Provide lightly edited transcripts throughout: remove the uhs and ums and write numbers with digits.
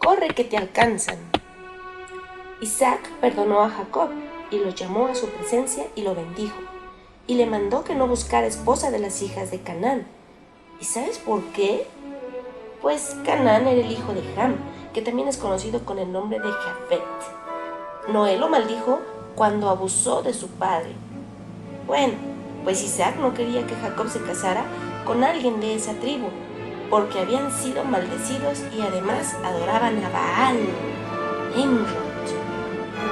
corre que te alcanzan. Isaac perdonó a Jacob y lo llamó a su presencia y lo bendijo, y le mandó que no buscara esposa de las hijas de Canaán. ¿Y sabes por qué? Pues Canaán era el hijo de Ham, que también es conocido con el nombre de Jafet. Noé lo maldijo cuando abusó de su padre. Bueno, pues Isaac no quería que Jacob se casara con alguien de esa tribu, porque habían sido maldecidos y además adoraban a Baal, Nimrod.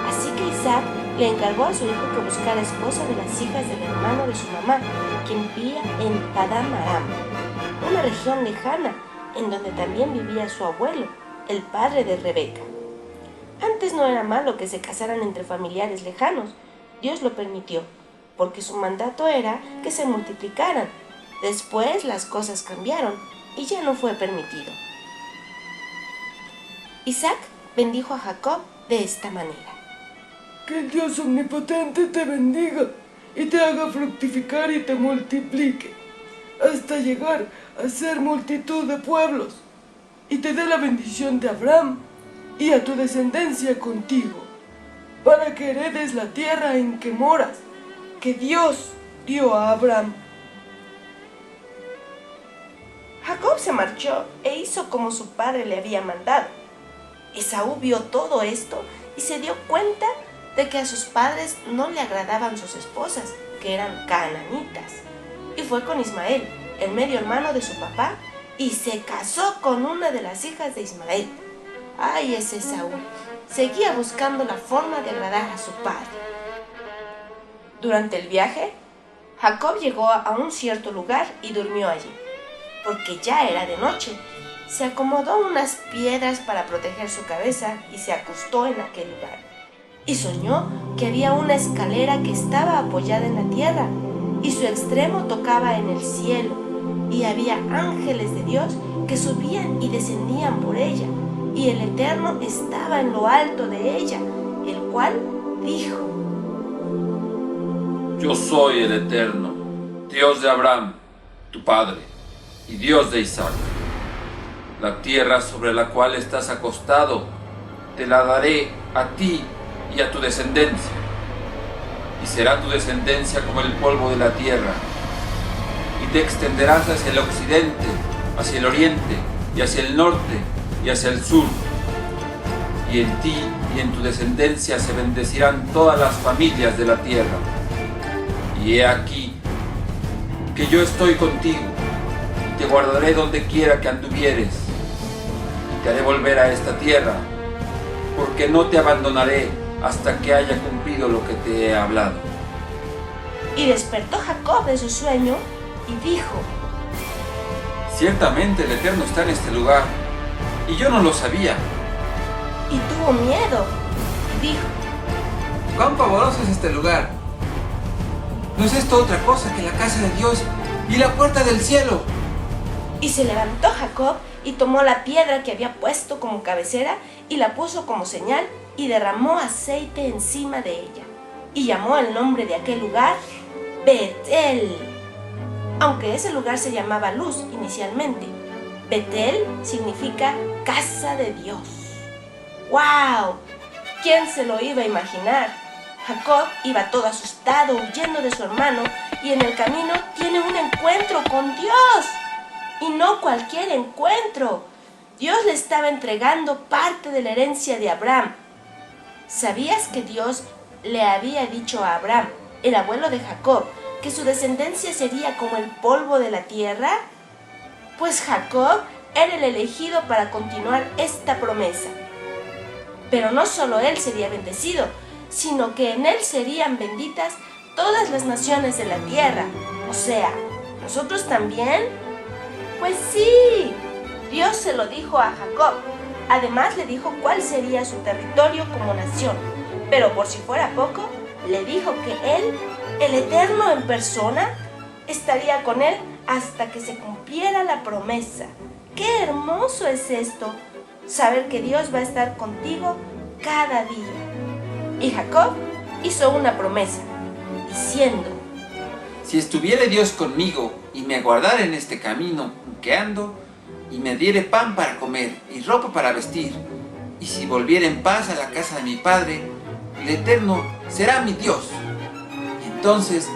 Así que Isaac le encargó a su hijo que buscara esposa de las hijas del hermano de su mamá, quien vivía en Padán Aram, una región lejana en donde también vivía su abuelo, el padre de Rebeca. Antes no era malo que se casaran entre familiares lejanos. Dios lo permitió, porque su mandato era que se multiplicaran. Después las cosas cambiaron y ya no fue permitido. Isaac bendijo a Jacob de esta manera: Que el Dios omnipotente te bendiga y te haga fructificar y te multiplique, hasta llegar a ser multitud de pueblos, y te dé la bendición de Abraham y a tu descendencia contigo, para que heredes la tierra en que moras, que Dios dio a Abraham. Jacob se marchó e hizo como su padre le había mandado. Esaú vio todo esto y se dio cuenta de que a sus padres no le agradaban sus esposas, que eran canaanitas, y fue con Ismael, el medio hermano de su papá, y se casó con una de las hijas de Ismael. ¡Ay, ese Esaú! Seguía buscando la forma de agradar a su padre. Durante el viaje, Jacob llegó a un cierto lugar y durmió allí, porque ya era de noche. Se acomodó unas piedras para proteger su cabeza y se acostó en aquel lugar. Y soñó que había una escalera que estaba apoyada en la tierra, y su extremo tocaba en el cielo, y había ángeles de Dios que subían y descendían por ella, y el Eterno estaba en lo alto de ella, el cual dijo: Yo soy el Eterno, Dios de Abraham, tu padre, y Dios de Isaac. La tierra sobre la cual estás acostado, te la daré a ti y a tu descendencia, y será tu descendencia como el polvo de la tierra, y te extenderás hacia el occidente, hacia el oriente, y hacia el norte, y hacia el sur, y en ti y en tu descendencia se bendecirán todas las familias de la tierra. Y he aquí que yo estoy contigo, y te guardaré donde quiera que anduvieres, y te haré volver a esta tierra, porque no te abandonaré hasta que haya cumplido lo que te he hablado. Y despertó Jacob de su sueño y dijo: Ciertamente el Eterno está en este lugar, y yo no lo sabía. Y tuvo miedo y dijo: ¡Cuán pavoroso es este lugar! ¿No es esto otra cosa que la casa de Dios y la puerta del cielo? Y se levantó Jacob y tomó la piedra que había puesto como cabecera y la puso como señal y derramó aceite encima de ella. Y llamó el nombre de aquel lugar Betel, aunque ese lugar se llamaba Luz inicialmente. Betel significa casa de Dios. ¡Wow! ¿Quién se lo iba a imaginar? Jacob iba todo asustado, huyendo de su hermano, y en el camino tiene un encuentro con Dios. Y no cualquier encuentro. Dios le estaba entregando parte de la herencia de Abraham. ¿Sabías que Dios le había dicho a Abraham, el abuelo de Jacob, que su descendencia sería como el polvo de la tierra? Pues Jacob era el elegido para continuar esta promesa. Pero no solo él sería bendecido, sino que en él serían benditas todas las naciones de la tierra. O sea, ¿nosotros también? Pues sí, Dios se lo dijo a Jacob. Además le dijo cuál sería su territorio como nación. Pero por si fuera poco, le dijo que él, el Eterno en persona, estaría con él hasta que se cumpliera la promesa. ¡Qué hermoso es esto! Saber que Dios va a estar contigo cada día. Y Jacob hizo una promesa, diciendo: Si estuviere Dios conmigo y me guardara en este camino que ando, y me diere pan para comer y ropa para vestir, y si volviera en paz a la casa de mi padre, el Eterno será mi Dios. Y entonces,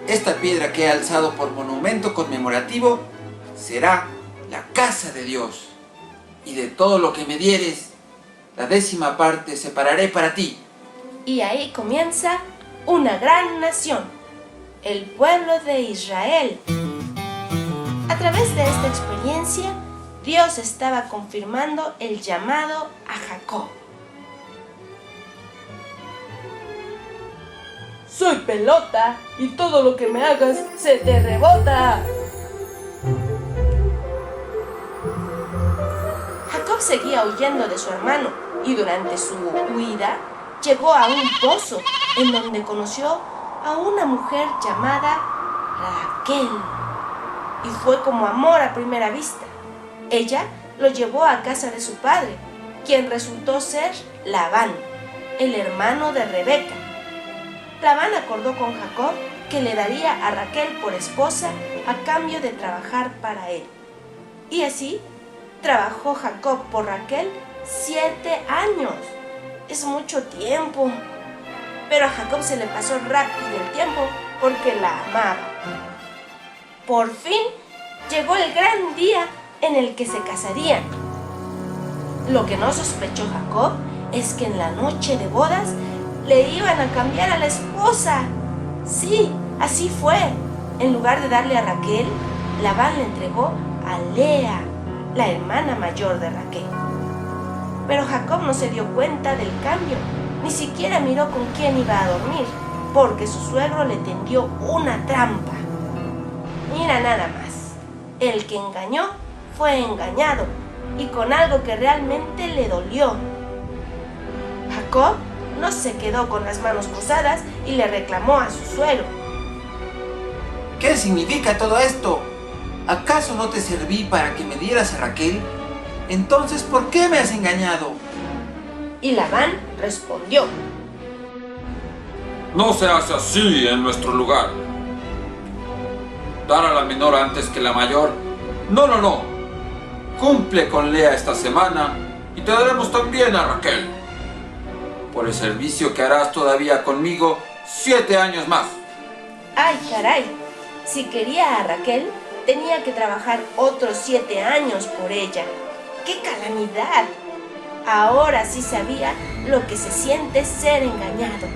esta piedra que he alzado por monumento conmemorativo será la casa de Dios. Y de todo lo que me dieres, la 10ª parte separaré para ti. Y ahí comienza una gran nación, el pueblo de Israel. A través de esta experiencia, Dios estaba confirmando el llamado a Jacob. Soy pelota y todo lo que me hagas se te rebota. Jacob seguía huyendo de su hermano y durante su huida llegó a un pozo en donde conoció a una mujer llamada Raquel. Y fue como amor a primera vista. Ella lo llevó a casa de su padre, quien resultó ser Labán, el hermano de Rebeca. Labán acordó con Jacob que le daría a Raquel por esposa a cambio de trabajar para él. Y así trabajó Jacob por Raquel 7 años. Es mucho tiempo. Pero a Jacob se le pasó rápido el tiempo porque la amaba. Por fin llegó el gran día en el que se casarían. Lo que no sospechó Jacob es que en la noche de bodas le iban a cambiar a la esposa. Sí, así fue. En lugar de darle a Raquel, Labán le entregó a Lea, la hermana mayor de Raquel. Pero Jacob no se dio cuenta del cambio, ni siquiera miró con quién iba a dormir, porque su suegro le tendió una trampa. Mira nada más, el que engañó fue engañado, y con algo que realmente le dolió. Jacob no se quedó con las manos cruzadas y le reclamó a su suegro. ¿Qué significa todo esto? ¿Acaso no te serví para que me dieras a Raquel? Entonces, ¿por qué me has engañado? Y Labán respondió: No se hace así en nuestro lugar. Dar a la menor antes que la mayor. No. Cumple con Lea esta semana y te daremos también a Raquel. Por el servicio que harás todavía conmigo 7 años más. ¡Ay, caray! Si quería a Raquel, tenía que trabajar otros 7 años por ella. ¡Qué calamidad! Ahora sí sabía lo que se siente ser engañado.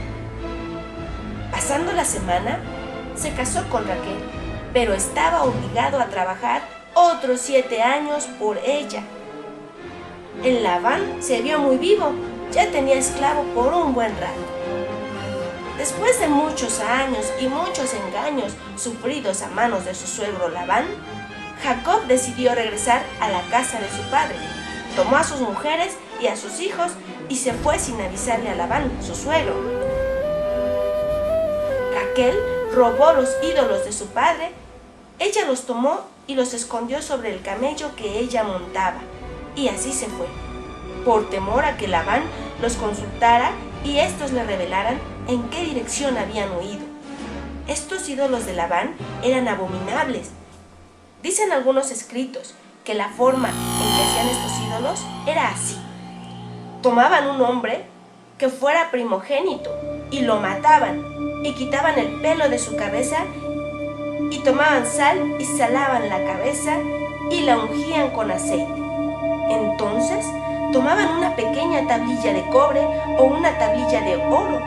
Pasando la semana, se casó con Raquel, pero estaba obligado a trabajar otros 7 años por ella. El Labán se vio muy vivo, ya tenía esclavo por un buen rato. Después de muchos años y muchos engaños sufridos a manos de su suegro Labán, Jacob decidió regresar a la casa de su padre. Tomó a sus mujeres y a sus hijos y se fue sin avisarle a Labán, su suegro. Raquel robó los ídolos de su padre. Ella los tomó y los escondió sobre el camello que ella montaba, y así se fue, por temor a que Labán los consultara y estos le revelaran en qué dirección habían huido. Estos ídolos de Labán eran abominables. Dicen algunos escritos que la forma en que hacían estos ídolos era así. Tomaban un hombre que fuera primogénito y lo mataban y quitaban el pelo de su cabeza y tomaban sal y salaban la cabeza y la ungían con aceite. Entonces tomaban una pequeña tablilla de cobre o una tablilla de oro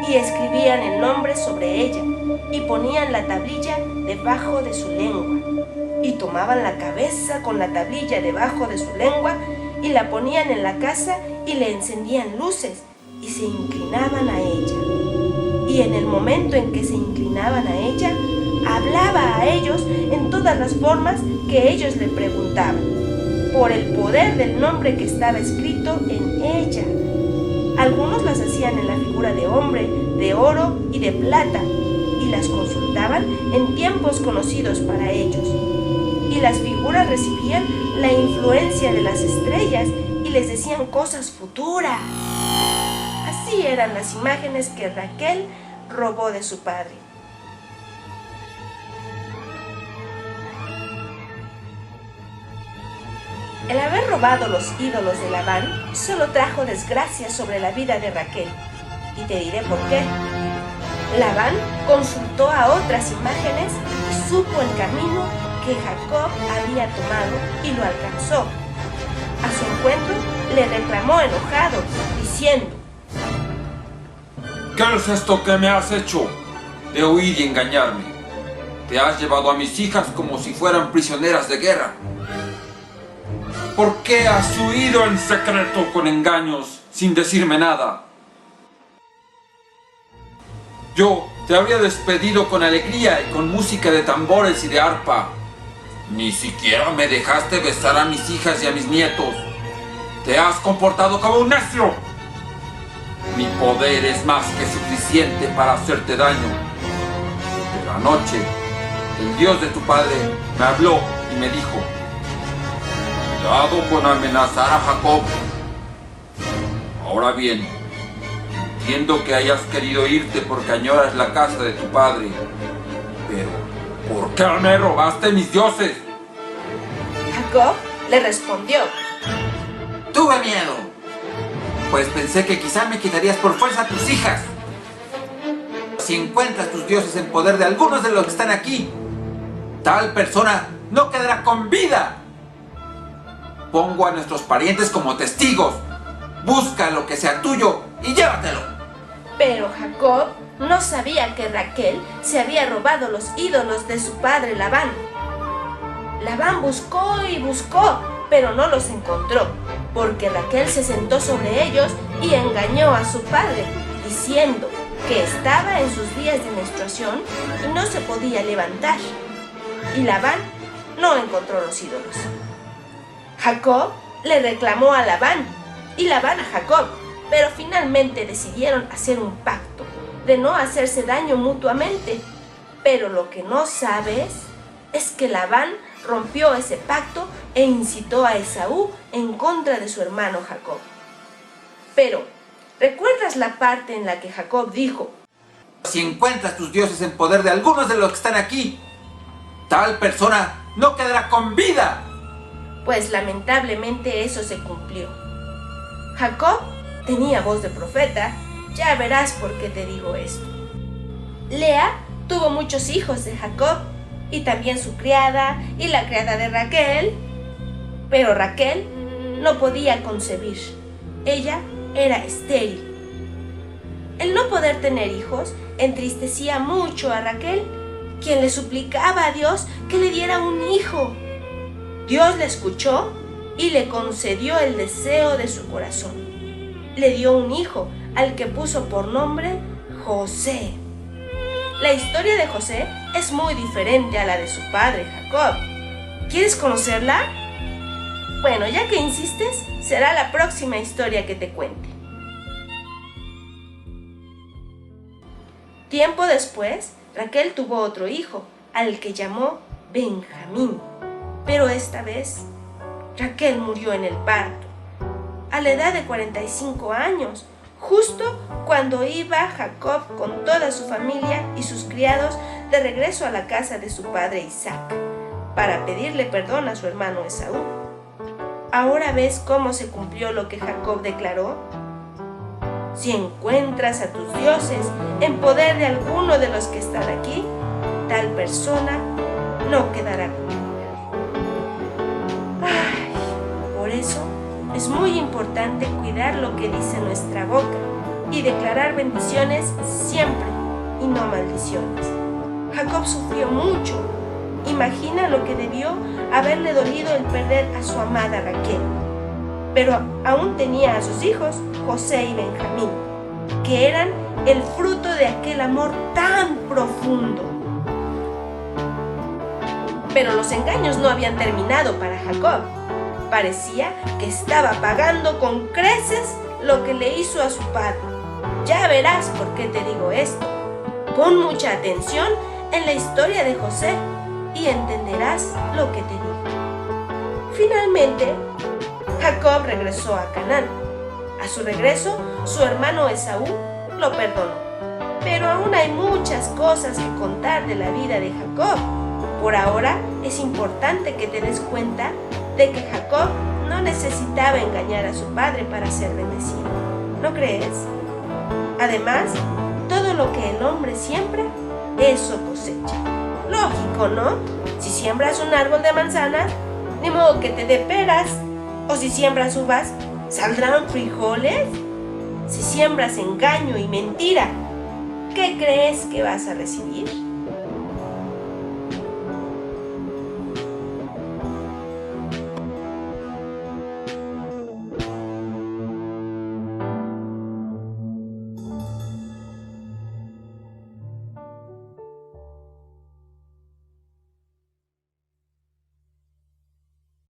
y escribían el nombre sobre ella y ponían la tablilla debajo de su lengua. Y tomaban la cabeza con la tablilla debajo de su lengua y la ponían en la casa y le encendían luces y se inclinaban a ella. Y en el momento en que se inclinaban a ella, hablaba a ellos en todas las formas que ellos le preguntaban, por el poder del nombre que estaba escrito en ella. Algunos las hacían en la figura de hombre, de oro y de plata, y las consultaban en tiempos conocidos para ellos. Y las figuras recibían la influencia de las estrellas y les decían cosas futuras. Así eran las imágenes que Raquel robó de su padre. El haber robado los ídolos de Labán solo trajo desgracia sobre la vida de Raquel. Y te diré por qué. Labán consultó a otras imágenes y supo el camino que Jacob había tomado y lo alcanzó. A su encuentro le reclamó enojado, diciendo: ¿Qué es esto que me has hecho de huir y engañarme? Te has llevado a mis hijas como si fueran prisioneras de guerra. ¿Por qué has huido en secreto con engaños sin decirme nada? Yo te habría despedido con alegría y con música de tambores y de arpa. Ni siquiera me dejaste besar a mis hijas y a mis nietos. Te has comportado como un necio. Mi poder es más que suficiente para hacerte daño. Pero anoche, el Dios de tu padre me habló y me dijo: cuidado con amenazar a Jacob. Ahora bien, entiendo que hayas querido irte porque añoras la casa de tu padre. Pero, ¿por qué me robaste mis dioses? Jacob le respondió: Tuve miedo, pues pensé que quizá me quitarías por fuerza a tus hijas. Si encuentras tus dioses en poder de algunos de los que están aquí, tal persona no quedará con vida. Pongo a nuestros parientes como testigos. Busca lo que sea tuyo y llévatelo. Pero Jacob no sabía que Raquel se había robado los ídolos de su padre Labán. Labán buscó y buscó, pero no los encontró, porque Raquel se sentó sobre ellos y engañó a su padre, diciendo que estaba en sus días de menstruación y no se podía levantar. Y Labán no encontró los ídolos. Jacob le reclamó a Labán y Labán a Jacob, pero finalmente decidieron hacer un pacto de no hacerse daño mutuamente. Pero lo que no sabes es que Labán rompió ese pacto e incitó a Esaú en contra de su hermano Jacob. Pero, ¿recuerdas la parte en la que Jacob dijo: Si encuentras tus dioses en poder de algunos de los que están aquí, tal persona no quedará con vida? Pues lamentablemente eso se cumplió. Jacob tenía voz de profeta, ya verás por qué te digo esto. Lea tuvo muchos hijos de Jacob, y también su criada y la criada de Raquel, pero Raquel no podía concebir. Ella era estéril. El no poder tener hijos entristecía mucho a Raquel, quien le suplicaba a Dios que le diera un hijo. Dios le escuchó y le concedió el deseo de su corazón. Le dio un hijo al que puso por nombre José. La historia de José es muy diferente a la de su padre Jacob. ¿Quieres conocerla? Bueno, ya que insistes, será la próxima historia que te cuente. Tiempo después, Raquel tuvo otro hijo, al que llamó Benjamín. Pero esta vez, Raquel murió en el parto, a la edad de 45 años, justo cuando iba Jacob con toda su familia y sus criados de regreso a la casa de su padre Isaac, para pedirle perdón a su hermano Esaú. ¿Ahora ves cómo se cumplió lo que Jacob declaró? Si encuentras a tus dioses en poder de alguno de los que están aquí, tal persona no quedará con vida. Por eso es muy importante cuidar lo que dice nuestra boca y declarar bendiciones siempre y no maldiciones. Jacob sufrió mucho. Imagina lo que debió haberle dolido el perder a su amada Raquel. Pero aún tenía a sus hijos, José y Benjamín, que eran el fruto de aquel amor tan profundo. Pero los engaños no habían terminado para Jacob. Parecía que estaba pagando con creces lo que le hizo a su padre. Ya verás por qué te digo esto. Pon mucha atención en la historia de José y entenderás lo que te digo. Finalmente, Jacob regresó a Canaán. A su regreso, su hermano Esaú lo perdonó. Pero aún hay muchas cosas que contar de la vida de Jacob. Por ahora, es importante que te des cuenta de que Jacob necesitaba engañar a su padre para ser bendecido. ¿No crees? Además, todo lo que el hombre siembra, eso cosecha. Lógico, ¿no? Si siembras un árbol de manzanas, ni modo que te dé peras. O si siembras uvas, ¿saldrán frijoles? Si siembras engaño y mentira, ¿qué crees que vas a recibir?